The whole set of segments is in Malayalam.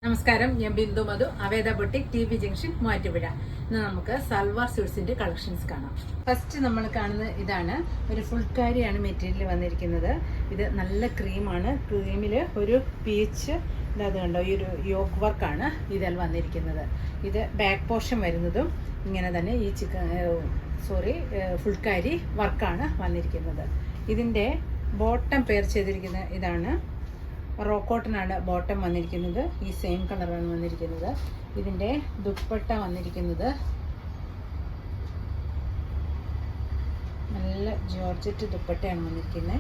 നമസ്കാരം, ഞാൻ Bindu Madhu, Aveda boutique, T B junction, Muvattupuzha. ഇന്ന് നമുക്ക് സൽവാർ സ്യൂട്ട്സിന്റെ കളക്ഷൻസ് കാണാം. ഫസ്റ്റ് നമ്മൾ കാണുന്നത് ഇതാണ്. ഒരു ഫുൾക്കാരിയാണ് മെറ്റീരിയൽ വന്നിരിക്കുന്നത്. ഇത് നല്ല ക്രീമാണ്. ക്രീമിൽ ഒരു പീച്ച് അത് കണ്ടോ, ഈ ഒരു യോക്ക് വർക്കാണ് ഇതിൽ വന്നിരിക്കുന്നത്. ഇത് ബാക്ക് പോർഷൻ വരുന്നതും ഇങ്ങനെ തന്നെ ഈ ഫുൾക്കാരി വർക്കാണ് വന്നിരിക്കുന്നത്. ഇതിൻ്റെ ബോട്ടം പെയർ ചെയ്തിരിക്കുന്ന ഇതാണ്. റോ കോട്ടൺ ആണ് ബോട്ടം വന്നിരിക്കുന്നത്. ഈ സെയിം കളറാണ് വന്നിരിക്കുന്നത്. ഇതിൻ്റെ ദുപ്പട്ട വന്നിരിക്കുന്നത് നല്ല ജോർജറ്റ് ദുപ്പട്ടയാണ് വന്നിരിക്കുന്നത്.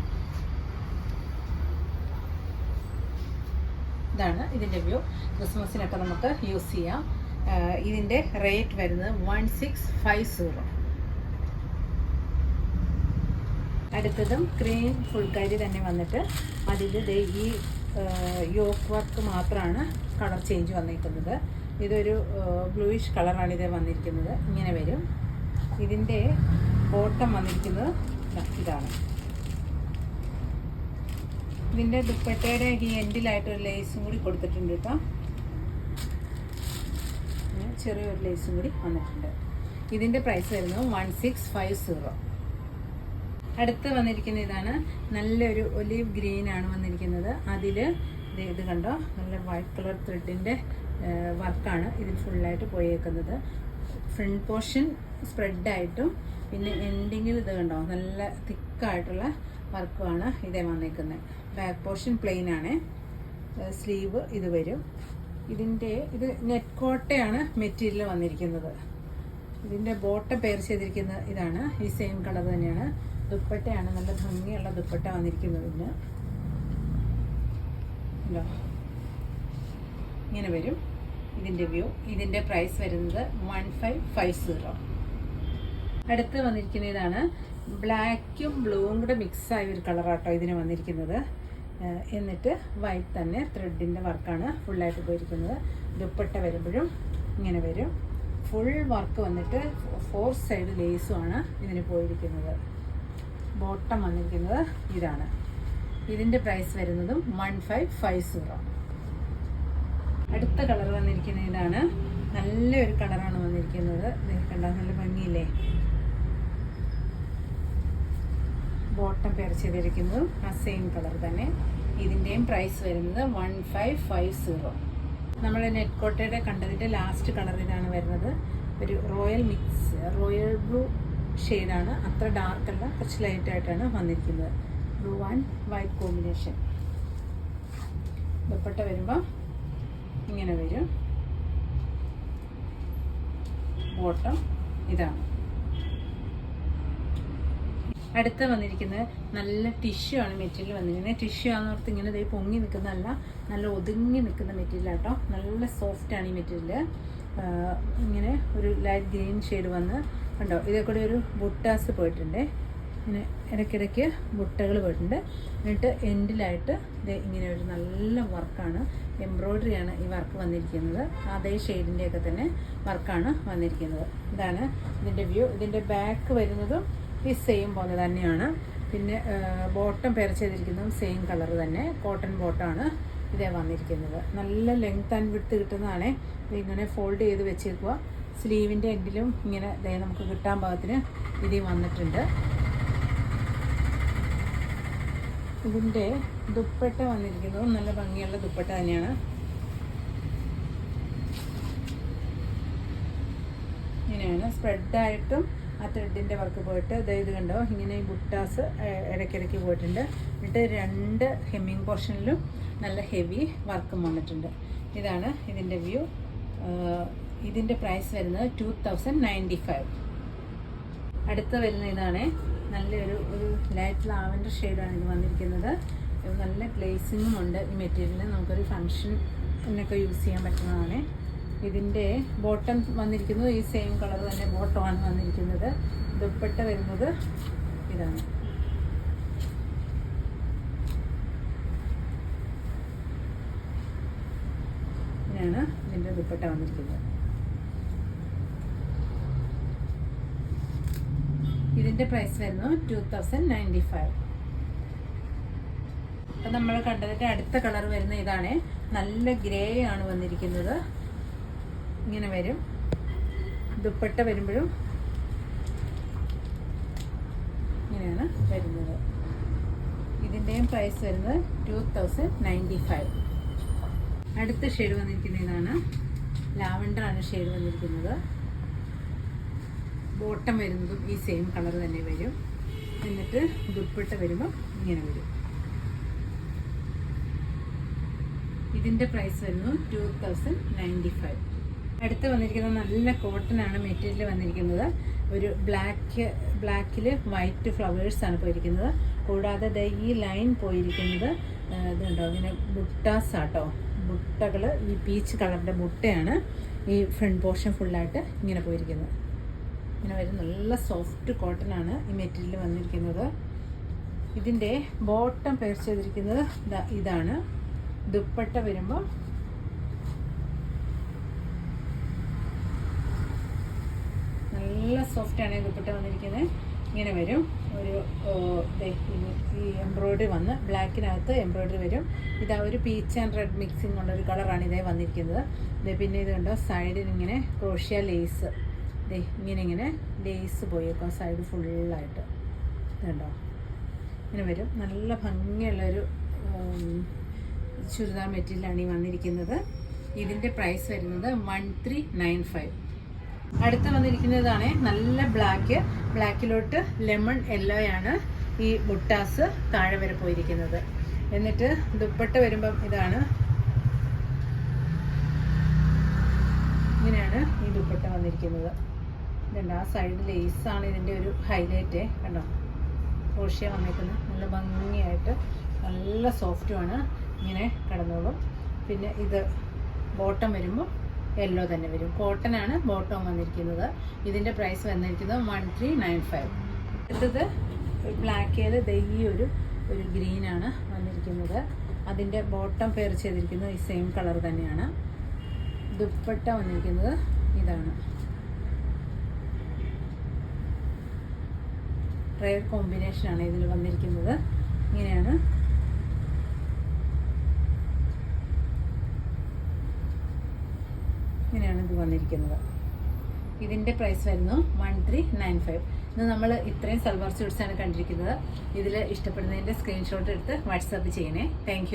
ഇതാണ് ഇതിൻ്റെ വ്യൂ. ക്രിസ്മസിനൊക്കെ നമുക്ക് യൂസ് ചെയ്യാം. ഇതിൻ്റെ റേറ്റ് വരുന്നത് 1650. അടുത്തതും ക്രീം ഫുൾക്കാരി തന്നെ വന്നിട്ട് അതിൽ ഈ യോക്ക് വർക്ക് മാത്രമാണ് കളർ ചേഞ്ച് വന്നിരിക്കുന്നത്. ഇതൊരു ബ്ലൂയിഷ് കളറാണ് ഇത് വന്നിരിക്കുന്നത്. ഇങ്ങനെ വരും. ഇതിൻ്റെ ബോട്ടം വന്നിരിക്കുന്നത് ഇതാണ്. ഇതിൻ്റെ ദുപ്പട്ടയുടെ ഈ എൻഡിലായിട്ടൊരു ലേസും കൂടി കൊടുത്തിട്ടുണ്ട് കേട്ടോ. ചെറിയൊരു ലേസും കൂടി വന്നിട്ടുണ്ട്. ഇതിൻ്റെ പ്രൈസ് വരുന്നത് 1650. അടുത്ത് വന്നിരിക്കുന്ന ഇതാണ്. നല്ലൊരു ഒലീവ് ഗ്രീൻ ആണ് വന്നിരിക്കുന്നത്. അതിൽ ഇത് കണ്ടോ, നല്ല വൈറ്റ് കളർ ത്രെഡിൻ്റെ വർക്കാണ് ഇതിൽ ഫുള്ളായിട്ട് പോയേക്കുന്നത്. ഫ്രണ്ട് പോർഷൻ സ്പ്രെഡായിട്ടും പിന്നെ എൻഡിങ്ങിൽ ഇത് കണ്ടോ, നല്ല തിക്കായിട്ടുള്ള വർക്കുമാണ് ഇതേ വന്നേക്കുന്നത്. ബാക്ക് പോർഷൻ പ്ലെയിൻ ആണ്. സ്ലീവ് ഇത് വരും. ഇത് നെറ്റ് കോട്ടയാണ് മെറ്റീരിയൽ വന്നിരിക്കുന്നത്. ഇതിൻ്റെ ബോട്ടം പെയർ ചെയ്തിരിക്കുന്ന ഇതാണ്. ഈ സെയിം കളർ തന്നെയാണ്. ദുപ്പട്ടയാണ് നല്ല ഭംഗിയുള്ള ദുപ്പട്ട വന്നിരിക്കുന്നതിന്. ഇങ്ങനെ വരും ഇതിൻ്റെ വ്യൂ. ഇതിൻ്റെ പ്രൈസ് വരുന്നത് 1550. അടുത്ത് വന്നിരിക്കുന്ന ഇതാണ്. ബ്ലാക്കും ബ്ലൂവും കൂടെ മിക്സായ ഒരു കളറാട്ടോ ഇതിന് വന്നിരിക്കുന്നത്. എന്നിട്ട് വൈറ്റ് തന്നെ ത്രെഡിൻ്റെ വർക്കാണ് ഫുള്ളായിട്ട് പോയിരിക്കുന്നത്. ദുപ്പട്ട വരുമ്പോഴും ഇങ്ങനെ വരും. ഫുൾ വർക്ക് വന്നിട്ട് 4 സൈഡ് ലേസുമാണ് ഇതിന് പോയിരിക്കുന്നത്. ബോട്ടം വന്നിരിക്കുന്നത് ഇതാണ്. ഇതിൻ്റെ പ്രൈസ് വരുന്നതും 1550. അടുത്ത കളർ വന്നിരിക്കുന്ന ഇതാണ്. നല്ലൊരു കളറാണ് വന്നിരിക്കുന്നത്. കണ്ടാൽ നല്ല ഭംഗിയില്ലേ. ബോട്ടം പെയർ ചെയ്തിരിക്കുന്നതും ആ സെയിം കളർ തന്നെ. ഇതിൻ്റെയും പ്രൈസ് വരുന്നത് 1550. നമ്മൾ നെറ്റ് കോട്ടയുടെ കണ്ടതിൻ്റെ ലാസ്റ്റ് കളർ ഇതാണ് വരുന്നത്. ഒരു റോയൽ ബ്ലൂ ഷെയ്ഡാണ്. അത്ര ഡാർക്ക് അല്ല, കുറച്ച് ലൈറ്റായിട്ടാണ് വന്നിരിക്കുന്നത്. Blue and white combination. Dupatta വരുമ്പോൾ ഇങ്ങനെ വരും. ബോട്ടം ഇതാണ്. അടുത്ത് വന്നിരിക്കുന്നത് നല്ല ടിഷ്യൂ ആണ് മെറ്റീരിയൽ വന്നിരിക്കുന്നത്. ടിഷ്യൂ ആണെന്നോർത്ത് ഇങ്ങനെ പൊങ്ങി നിൽക്കുന്നതല്ല, നല്ല ഒതുങ്ങി നിൽക്കുന്ന മെറ്റീരിയൽ ആട്ടോ. നല്ല സോഫ്റ്റാണ് ഈ മെറ്റീരിയൽ. ഇങ്ങനെ ഒരു ലൈറ്റ് ഗ്രീൻ ഷെയ്ഡ് വന്ന് കണ്ടോ, ഇതേ കൂടെ ഒരു ബുട്ടാസ് പോയിട്ടുണ്ട്. ഇങ്ങനെ ഇടയ്ക്കിടയ്ക്ക് ബുട്ടകൾ പോയിട്ടുണ്ട്. എന്നിട്ട് എൻഡിലായിട്ട് ഇങ്ങനെ ഒരു നല്ല വർക്കാണ്, എംബ്രോയ്ഡറിയാണ് ഈ വർക്ക് വന്നിരിക്കുന്നത്. അതേ ഷെയ്ഡിൻ്റെയൊക്കെ തന്നെ വർക്കാണ് വന്നിരിക്കുന്നത്. ഇതാണ് ഇതിൻ്റെ വ്യൂ. ഇതിൻ്റെ ബാക്ക് വരുന്നതും ഈ സെയിം പോലെ തന്നെയാണ്. പിന്നെ ബോട്ടം പെയർ ചെയ്തിരിക്കുന്നതും സെയിം കളർ തന്നെ. കോട്ടൺ ബോട്ടമാണ് ഇതേ വന്നിരിക്കുന്നത്. നല്ല ലെങ്ത് ആൻഡ് വിഡ്ത്ത് കിട്ടുന്നതാണ്. ഇതിങ്ങനെ ഫോൾഡ് ചെയ്ത് വെച്ചേക്കുക. സ്ലീവിൻ്റെ എൻഡിലും ഇങ്ങനെ നമുക്ക് കിട്ടാൻ പാകത്തിന് ഇതിൽ വന്നിട്ടുണ്ട്. ഇതിൻ്റെ ദുപ്പട്ട വന്നിരിക്കുന്നത് നല്ല ഭംഗിയുള്ള ദുപ്പട്ട തന്നെയാണ്. ഇങ്ങനെയാണ് സ്പ്രെഡായിട്ടും ആ ത്രെഡിൻ്റെ വർക്ക് പോയിട്ട് ഇത് കണ്ടോ, ഇങ്ങനെ ഈ ബുട്ടാസ് ഇടയ്ക്കിടയ്ക്ക് പോയിട്ടുണ്ട്. എന്നിട്ട് 2 ഹെമ്മിങ് പോർഷനിലും നല്ല ഹെവി വർക്കും വന്നിട്ടുണ്ട്. ഇതാണ് ഇതിൻ്റെ വ്യൂ. ഇതിൻ്റെ പ്രൈസ് വരുന്നത് 2095. അടുത്ത വരുന്ന ഇതാണ്. നല്ലൊരു ലൈറ്റ് ലാവൻഡർ ഷെയ്ഡാണ് ഇത് വന്നിരിക്കുന്നത്. നല്ല ഗ്ലേസിങ്ങും ഉണ്ട് ഈ മെറ്റീരിയൽ. നമുക്കൊരു ഫങ്ഷനൊക്കെ യൂസ് ചെയ്യാൻ പറ്റുന്നതാണ്. ഇതിൻ്റെ ബോട്ടം വന്നിരിക്കുന്നത് ഈ സെയിം കളർ തന്നെ ബോട്ടമാണ് വന്നിരിക്കുന്നത്. ദുപ്പട്ട വരുന്നത് ഇതാണ്. ഇങ്ങനെയാണ് ഇതിൻ്റെ ദുപ്പട്ട വന്നിരിക്കുന്നത്. ഇതിൻ്റെ പ്രൈസ് വരുന്നു 2095. അപ്പം നമ്മൾ കണ്ടതിൻ്റെ അടുത്ത കളർ വരുന്ന ഇതാണ്. നല്ല ഗ്രേ ആണ് വന്നിരിക്കുന്നത്. ഇങ്ങനെ വരും. ദുപ്പട്ട വരുമ്പോഴും ഇങ്ങനെയാണ് വരുന്നത്. ഇതിൻ്റെയും പ്രൈസ് വരുന്നത് 2095. അടുത്ത ഷെയ്ഡ് വന്നിരിക്കുന്ന ഇതാണ്. ലാവൻഡർ ആണ് ഷെയ്ഡ് വന്നിരിക്കുന്നത്. ബോട്ടം വരുന്നതും ഈ സെയിം കളർ തന്നെ വരും. എന്നിട്ട് ദുപ്പട്ട വരുമ്പോൾ ഇങ്ങനെ വരും. ഇതിൻ്റെ പ്രൈസ് വരുന്നത് 2095. അടുത്ത് വന്നിരിക്കുന്നത് നല്ല കോട്ടൺ ആണ് മെറ്റീരിയൽ വന്നിരിക്കുന്നത്. ഒരു ബ്ലാക്കിൽ വൈറ്റ് ഫ്ലവേഴ്സാണ് പോയിരിക്കുന്നത്. കൂടാതെ ഈ ലൈൻ പോയിരിക്കുന്നത് ഇതുണ്ടോ, ഇങ്ങനെ ബുട്ടാസാട്ടോ. ബുട്ടകൾ ഈ പീച്ച് കളറിൻ്റെ ബുട്ടയാണ് ഈ ഫ്രണ്ട് പോർഷൻ ഫുള്ളായിട്ട് ഇങ്ങനെ പോയിരിക്കുന്നത്. ഇങ്ങനെ വരും. നല്ല സോഫ്റ്റ് കോട്ടൺ ആണ് ഈ മെറ്റീരിയൽ വന്നിരിക്കുന്നത്. ഇതിൻ്റെ ബോട്ടം പെയർ ചെയ്തിരിക്കുന്നത് ഇതാണ്. ദുപ്പട്ട വരുമ്പോൾ നല്ല സോഫ്റ്റാണ് ദുപ്പട്ട വന്നിരിക്കുന്നത്. ഇങ്ങനെ വരും. ഒരു ഈ എംബ്രോയ്ഡറി വന്ന് ബ്ലാക്കിനകത്ത് എംബ്രോയ്ഡറി വരും. ഇതാ ഒരു പീച്ച് ആൻഡ് റെഡ് മിക്സിംഗ് ഉള്ളൊരു കളറാണ് ഇതേ വന്നിരിക്കുന്നത്. പിന്നെ ഇത് കണ്ടോ, സൈഡിൽ ഇങ്ങനെ ക്രോഷ്യ ലേസ് ഇങ്ങനെ ലേസ് പോയേക്കും സൈഡ് ഫുള്ളായിട്ട്. ഇതുണ്ടോ, ഇങ്ങനെ വരും. നല്ല ഭംഗിയുള്ളൊരു ചുരിദാർ മെറ്റീരിയലാണ് ഈ വന്നിരിക്കുന്നത്. ഇതിൻ്റെ പ്രൈസ് വരുന്നത് 1395. അടുത്ത് വന്നിരിക്കുന്നതാണ് നല്ല ബ്ലാക്കിലോട്ട് ലെമൺ യെല്ലോ ആണ് ഈ ബുട്ടാസ് താഴെ വരെ പോയിരിക്കുന്നത്. എന്നിട്ട് ദുപ്പട്ട വരുമ്പം ഇതാണ്. ഇങ്ങനെയാണ് ഈ ദുപ്പട്ട വന്നിരിക്കുന്നത്. ഇതുണ്ട്, ആ സൈഡ് ലേസാണ് ഇതിൻ്റെ ഒരു ഹൈലൈറ്റ്. കണ്ടോ, ക്രോഷ്യ വന്നിരിക്കുന്നത്. നല്ല ഭംഗിയായിട്ട് നല്ല സോഫ്റ്റുമാണ്. ഇങ്ങനെ കിടന്നോളും. പിന്നെ ഇത് ബോട്ടം വരുമ്പോൾ യെല്ലോ തന്നെ വരും. കോട്ടൺ ആണ് ബോട്ടം വന്നിരിക്കുന്നത്. ഇതിൻ്റെ പ്രൈസ് വന്നിരിക്കുന്നത് 1395. അടുത്തത് ബ്ലാക്കിൽ ഈ ഒരു ഗ്രീനാണ് വന്നിരിക്കുന്നത്. അതിൻ്റെ ബോട്ടം പെയർ ചെയ്തിരിക്കുന്നത് ഈ സെയിം കളർ തന്നെയാണ്. ദുപ്പട്ട വന്നിരിക്കുന്നത് ഇതാണ്. റെയർ കോമ്പിനേഷനാണ് ഇതിൽ വന്നിരിക്കുന്നത്. ഇങ്ങനെയാണ് ഇത് വന്നിരിക്കുന്നത്. ഇതിൻ്റെ പ്രൈസ് വരുന്നു 1395. ഇത് നമ്മൾ ഇത്രയും സൽവാർ സ്യൂട്ട്സാണ് കണ്ടിരിക്കുന്നത്. ഇതിൽ ഇഷ്ടപ്പെടുന്നതിൻ്റെ സ്ക്രീൻഷോട്ട് എടുത്ത് വാട്സാപ്പ് ചെയ്യണേ. താങ്ക്